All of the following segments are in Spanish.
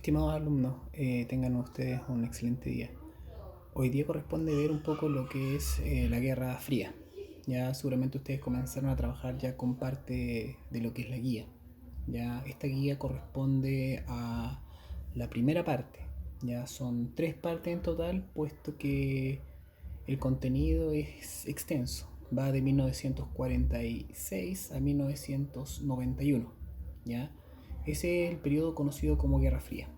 Estimados alumnos, tengan ustedes un excelente día. Hoy día corresponde ver un poco lo que es la Guerra Fría. Ya seguramente ustedes comenzaron a trabajar ya con parte de lo que es la guía. Ya esta guía corresponde a la primera parte. Ya son 3 partes en total, puesto que el contenido es extenso. Va de 1946 a 1991. ¿Ya? Ese es el periodo conocido como Guerra Fría.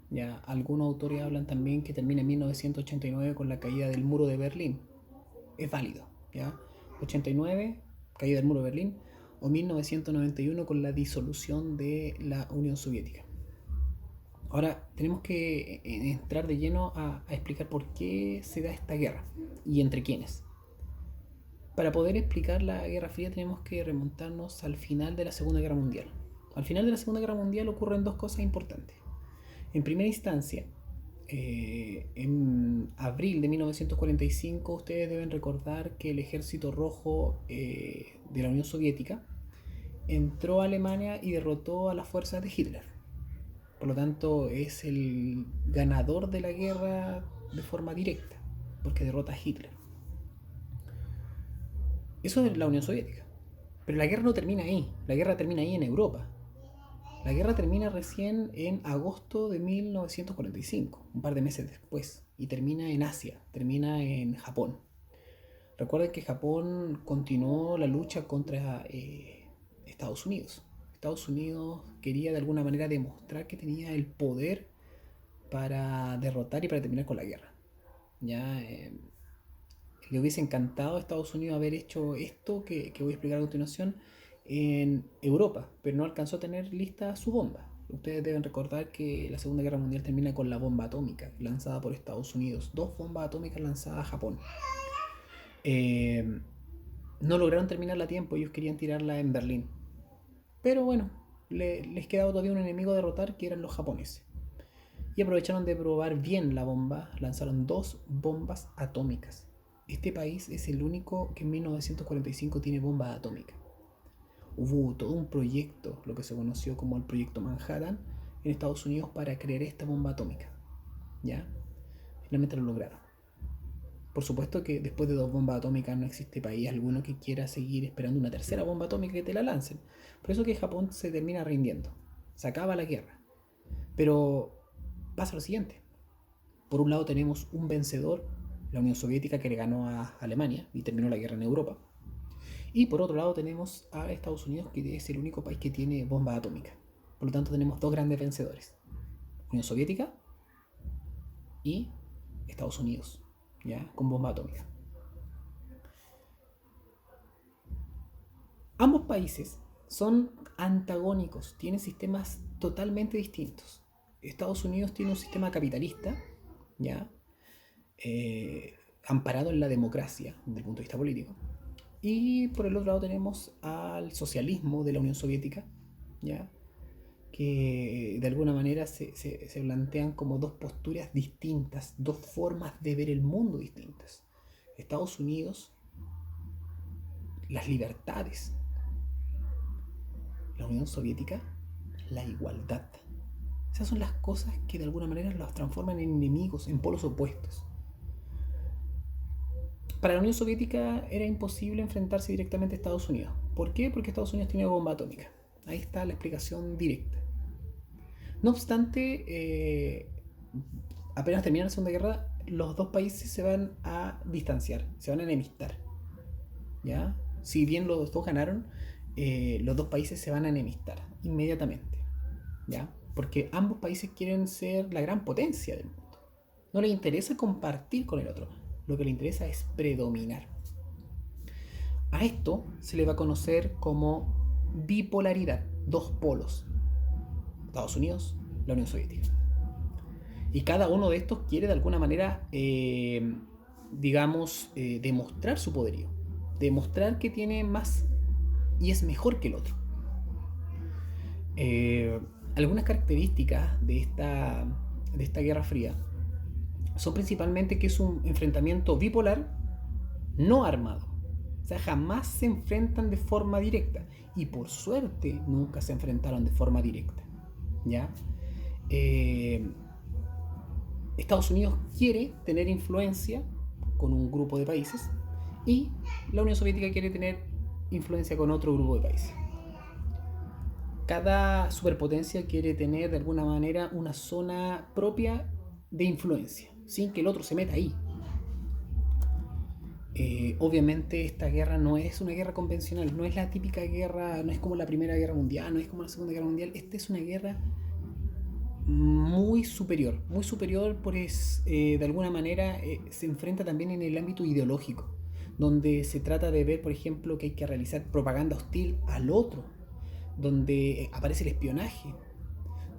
¿Ya? Algunos autores hablan también que termina en 1989 con la caída del muro de Berlín. Es válido. ¿Ya? 89, caída del muro de Berlín, o 1991 con la disolución de la Unión Soviética. Ahora tenemos que entrar de lleno a explicar por qué se da esta guerra y entre quiénes. Para poder explicar la Guerra Fría tenemos que remontarnos al final de la Segunda Guerra Mundial. Al final de la Segunda Guerra Mundial ocurren dos cosas importantes. En primera instancia, en abril de 1945, ustedes deben recordar que el Ejército Rojo de la Unión Soviética entró a Alemania y derrotó a las fuerzas de Hitler. Por lo tanto, es el ganador de la guerra de forma directa, porque derrota a Hitler. Eso es la Unión Soviética. Pero la guerra no termina ahí, la guerra termina ahí en Europa. La guerra termina recién en agosto de 1945, un par de meses después, y termina en Asia, termina en Japón. Recuerden que Japón continuó la lucha contra Estados Unidos. Estados Unidos quería de alguna manera demostrar que tenía el poder para derrotar y para terminar con la guerra. Ya le hubiese encantado a Estados Unidos haber hecho esto que voy a explicar a continuación en Europa, pero no alcanzó a tener lista su bomba. Ustedes deben recordar que la Segunda Guerra Mundial termina con la bomba atómica lanzada por Estados Unidos. 2 bombas atómicas lanzadas a Japón. Eh, no lograron terminarla a tiempo, ellos querían tirarla en Berlín. Pero bueno, les quedaba todavía un enemigo a derrotar que eran los japoneses. Y aprovecharon de probar bien la bomba, lanzaron 2 bombas atómicas. Este país es el único que en 1945 tiene bomba atómica. Hubo todo un proyecto, lo que se conoció como el proyecto Manhattan, en Estados Unidos para crear esta bomba atómica. ¿Ya? Finalmente lo lograron. Por supuesto que después de 2 bombas atómicas no existe país alguno que quiera seguir esperando una tercera bomba atómica que te la lancen. Por eso que Japón se termina rindiendo. Se acaba la guerra. Pero pasa lo siguiente. Por un lado tenemos un vencedor, la Unión Soviética, que le ganó a Alemania y terminó la guerra en Europa. Y por otro lado tenemos a Estados Unidos, que es el único país que tiene bomba atómica. Por lo tanto tenemos 2 grandes vencedores. Unión Soviética y Estados Unidos, ¿ya? Con bomba atómica. Ambos países son antagónicos, tienen sistemas totalmente distintos. Estados Unidos tiene un sistema capitalista, ¿ya? Amparado en la democracia desde el punto de vista político. Y por el otro lado tenemos al socialismo de la Unión Soviética, ¿ya? Que de alguna manera se plantean como 2 posturas distintas, 2 formas de ver el mundo distintas. Estados Unidos, las libertades. La Unión Soviética, la igualdad. Esas son las cosas que de alguna manera los transforman en enemigos, en polos opuestos. Para la Unión Soviética era imposible enfrentarse directamente a Estados Unidos. ¿Por qué? Porque Estados Unidos tiene bomba atómica. Ahí está la explicación directa. No obstante, apenas termina la Segunda Guerra, los 2 países se van a distanciar, se van a enemistar. ¿Ya? Si bien los 2 ganaron, los 2 países se van a enemistar inmediatamente. ¿Ya? Porque ambos países quieren ser la gran potencia del mundo. No les interesa compartir con el otro, lo que les interesa es predominar. A esto se le va a conocer como bipolaridad, 2 polos. Estados Unidos, la Unión Soviética. Y cada uno de estos quiere de alguna manera, demostrar su poderío, demostrar que tiene más y es mejor que el otro. Algunas características de esta Guerra Fría son principalmente que es un enfrentamiento bipolar no armado. O sea, jamás se enfrentan de forma directa. Y por suerte nunca se enfrentaron de forma directa. ¿Ya? Estados Unidos quiere tener influencia con un grupo de países y la Unión Soviética quiere tener influencia con otro grupo de países. Cada superpotencia quiere tener de alguna manera una zona propia de influencia, sin que el otro se meta ahí. Obviamente esta guerra no es una guerra convencional, no es la típica guerra, no es como la Primera Guerra Mundial, no es como la Segunda Guerra Mundial. Esta es una guerra muy superior, pues de alguna manera se enfrenta también en el ámbito ideológico, donde se trata de ver, por ejemplo, que hay que realizar propaganda hostil al otro, donde aparece el espionaje,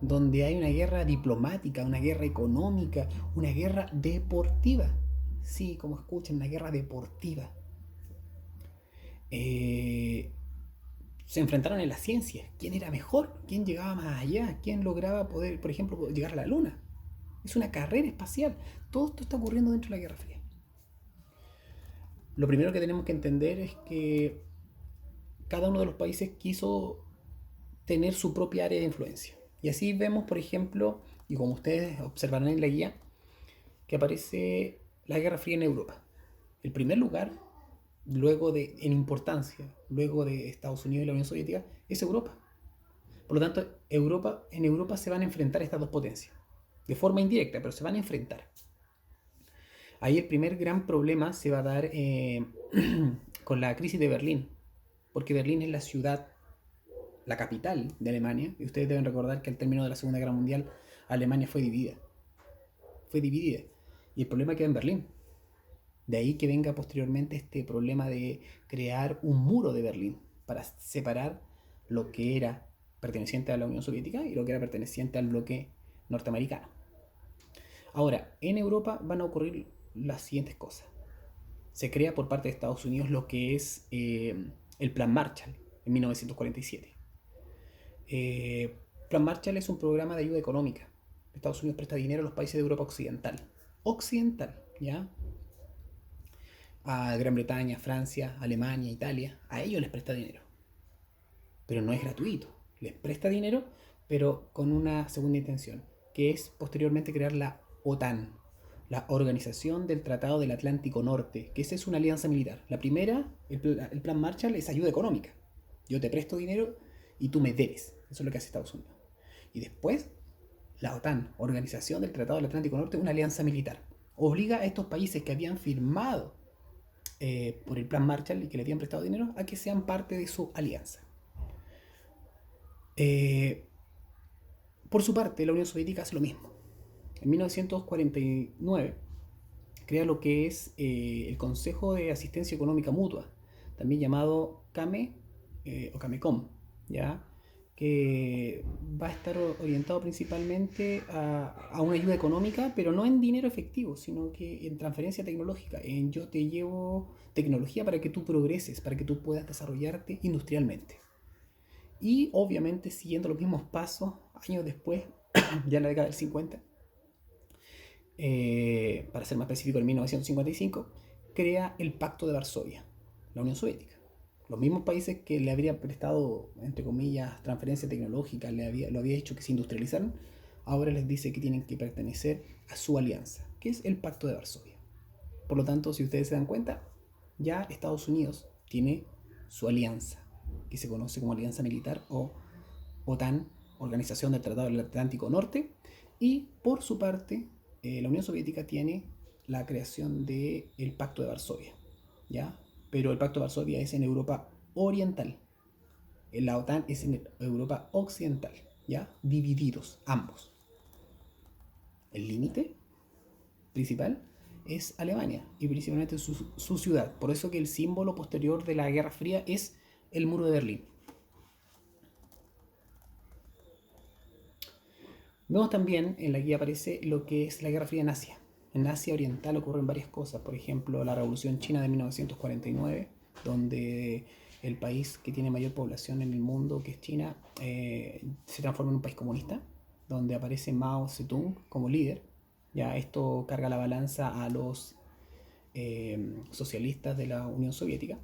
donde hay una guerra diplomática, una guerra económica, una guerra deportiva. Sí, como escuchan, una guerra deportiva. Eh, Se enfrentaron en la ciencia. ¿Quién era mejor? ¿Quién llegaba más allá? ¿Quién lograba poder, por ejemplo, llegar a la Luna? Es una carrera espacial. Todo esto está ocurriendo dentro de la Guerra Fría. Lo primero que tenemos que entender es que cada uno de los países quiso tener su propia área de influencia. Y así vemos, por ejemplo, y como ustedes observarán en la guía, que aparece la Guerra Fría en Europa. El primer lugar, en importancia, luego de Estados Unidos y la Unión Soviética, es Europa. Por lo tanto, en Europa se van a enfrentar estas dos potencias. De forma indirecta, pero se van a enfrentar. Ahí el primer gran problema se va a dar con la crisis de Berlín. Porque Berlín es la ciudad, la capital de Alemania. Y ustedes deben recordar que al término de la Segunda Guerra Mundial, Alemania fue dividida. Fue dividida. Y el problema queda en Berlín. De ahí que venga posteriormente este problema de crear un muro de Berlín para separar lo que era perteneciente a la Unión Soviética y lo que era perteneciente al bloque norteamericano. Ahora, en Europa van a ocurrir las siguientes cosas. Se crea por parte de Estados Unidos lo que es el Plan Marshall en 1947. Plan Marshall es un programa de ayuda económica. Estados Unidos presta dinero a los países de Europa Occidental. Occidental, ¿ya? A Gran Bretaña, Francia, Alemania, Italia. A ellos les presta dinero. Pero no es gratuito. Les presta dinero, pero con una segunda intención, que es posteriormente crear la OTAN, la Organización del Tratado del Atlántico Norte, que esa es una alianza militar. La primera, el Plan Marshall, es ayuda económica. Yo te presto dinero y tú me debes. Eso es lo que hace Estados Unidos. Y después, la OTAN, Organización del Tratado del Atlántico Norte, una alianza militar. Obliga a estos países que habían firmado por el Plan Marshall y que le habían prestado dinero a que sean parte de su alianza. Por su parte, la Unión Soviética hace lo mismo. En 1949 crea lo que es el Consejo de Asistencia Económica Mutua, también llamado CAME o CAMECOM, ¿ya? Que va a estar orientado principalmente a una ayuda económica, pero no en dinero efectivo, sino que en transferencia tecnológica, en yo te llevo tecnología para que tú progreses, para que tú puedas desarrollarte industrialmente. Y obviamente siguiendo los mismos pasos, años después, ya en la década del 50, para ser más específico en 1955, crea el Pacto de Varsovia, la Unión Soviética. Los mismos países que le habrían prestado, entre comillas, transferencia tecnológica, lo había hecho que se industrializaran, ahora les dice que tienen que pertenecer a su alianza, que es el Pacto de Varsovia. Por lo tanto, si ustedes se dan cuenta, ya Estados Unidos tiene su alianza, que se conoce como Alianza Militar o OTAN, Organización del Tratado del Atlántico Norte, y por su parte, la Unión Soviética tiene la creación del Pacto de Varsovia, ¿ya? Pero el Pacto de Varsovia es en Europa Oriental, la OTAN es en Europa Occidental, ¿ya? Divididos ambos. El límite principal es Alemania y principalmente su ciudad. Por eso que el símbolo posterior de la Guerra Fría es el muro de Berlín. Vemos también, en la guía aparece lo que es la Guerra Fría en Asia. En Asia Oriental ocurren varias cosas, por ejemplo, la Revolución China de 1949, donde el país que tiene mayor población en el mundo, que es China, se transforma en un país comunista, donde aparece Mao Zedong como líder. Ya esto carga la balanza a los socialistas de la Unión Soviética.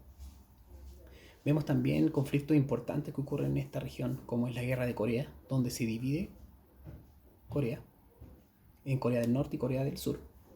Vemos también conflictos importantes que ocurren en esta región, como es la Guerra de Corea, donde se divide Corea, en Corea del Norte y Corea del Sur.